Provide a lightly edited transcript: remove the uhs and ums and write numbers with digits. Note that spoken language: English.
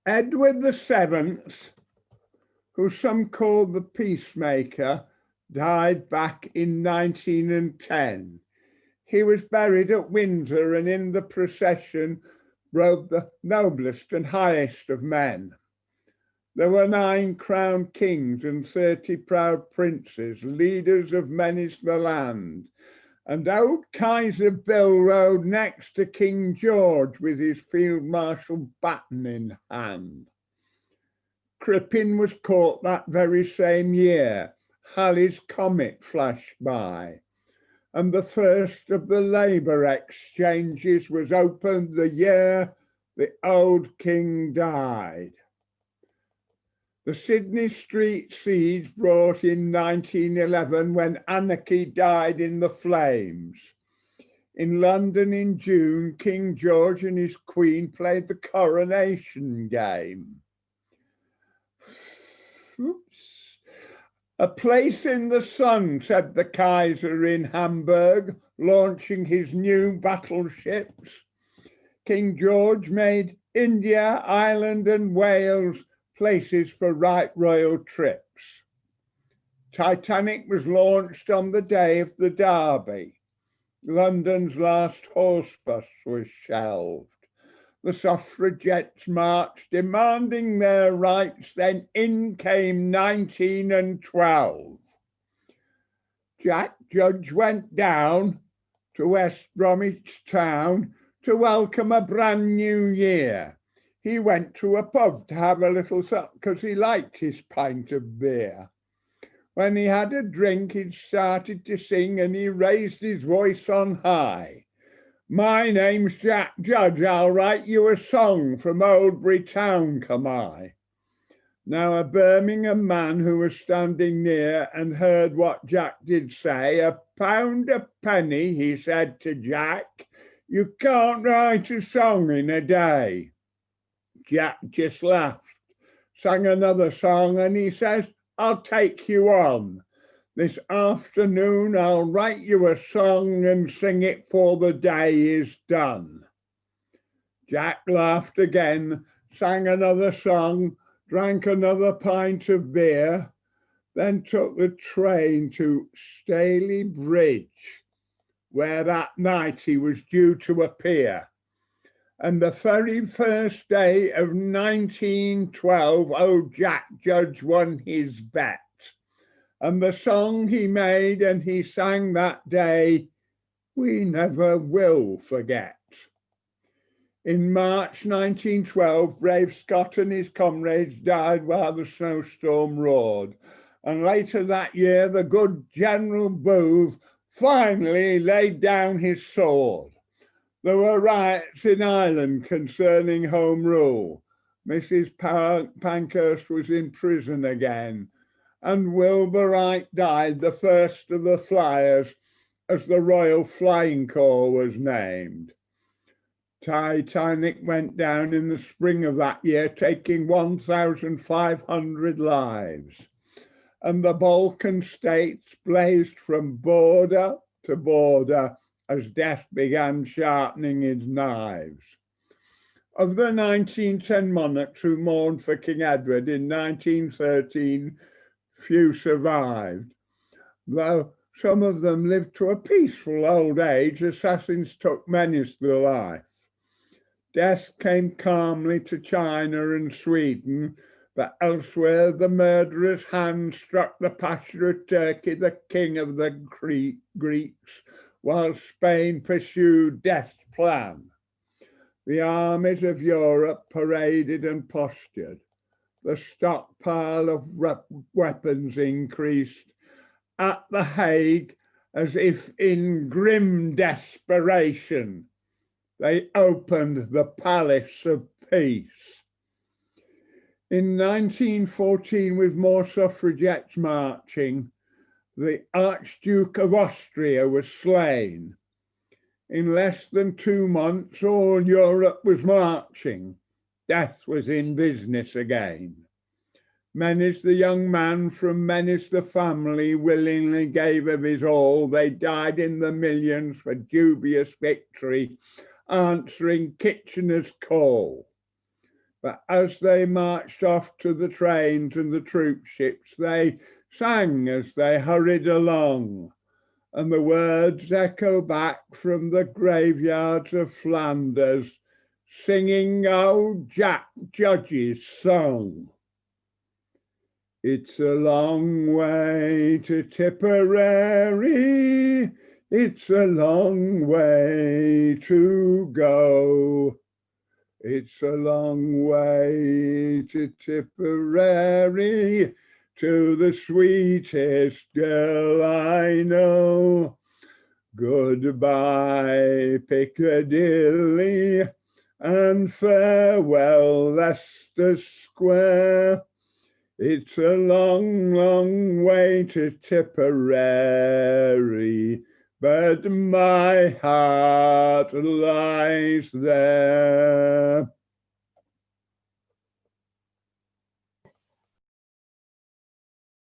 Edward VII, who some call the Peacemaker, died back in 1910. He was buried at Windsor, and in the procession rode the noblest and highest of men. There were 9 crowned kings and 30 proud princes, leaders of many's the land. And old Kaiser Bill rode next to King George with his field marshal baton in hand. Crippen was caught that very same year. Halley's comet flashed by, and the first of the labour exchanges was opened the year the old king died. The Sydney Street siege brought in 1911 when anarchy died in the flames. In London in June, King George and his queen played the coronation game. Oops. A place in the sun, said the Kaiser in Hamburg, launching his new battleships. King George made India, Ireland and Wales places for right royal trips. Titanic was launched on the day of the Derby. London's last horse bus was shelved. The suffragettes marched demanding their rights, then in came 1912. Jack Judge went down to West Bromwich town to welcome a brand new year. He went to a pub to have a little sup because he liked his pint of beer. When he had a drink, he started to sing and he raised his voice on high. My name's Jack Judge, I'll write you a song from Oldbury Town, come I. Now a Birmingham man who was standing near and heard what Jack did say, £1 a penny, he said to Jack, you can't write a song in a day. Jack just laughed, sang another song, and he says, I'll take you on. This afternoon I'll write you a song and sing it for the day is done. Jack laughed again, sang another song, drank another pint of beer, then took the train to Staley Bridge, where that night he was due to appear. And the very first day of 1912, old Jack Judge won his bet. And the song he made and he sang that day, we never will forget. In March 1912, brave Scott and his comrades died while the snowstorm roared. And later that year, the good General Booth finally laid down his sword. There were riots in Ireland concerning Home Rule. Mrs. Pankhurst was in prison again. And Wilbur Wright died, the first of the flyers, as the Royal Flying Corps was named. Titanic went down in the spring of that year, taking 1,500 lives. And the Balkan states blazed from border to border as death began sharpening his knives. Of the 1910 monarchs who mourned for King Edward in 1913, few survived. Though some of them lived to a peaceful old age, assassins took many to life. Death came calmly to China and Sweden, but elsewhere the murderer's hand struck the Pasha of Turkey, the king of the Greeks, while Spain pursued death's plan. The armies of Europe paraded and postured. The stockpile of weapons increased. At The Hague, as if in grim desperation, they opened the Palace of Peace. In 1914, with more suffragettes marching, the Archduke of Austria was slain. In less than 2 months, all Europe was marching. Death was in business again. Menace the young man from Menace the family willingly gave of his all. They died in the millions for dubious victory, answering Kitchener's call. But as they marched off to the trains and the troop ships, they sang as they hurried along, and the words echo back from the graveyards of Flanders, singing old Jack Judge's song. It's a long way to Tipperary, it's a long way to go. It's a long way to Tipperary, to the sweetest girl I know. Goodbye, Piccadilly, and farewell, Leicester Square. It's a long, long way to Tipperary, but my heart lies there.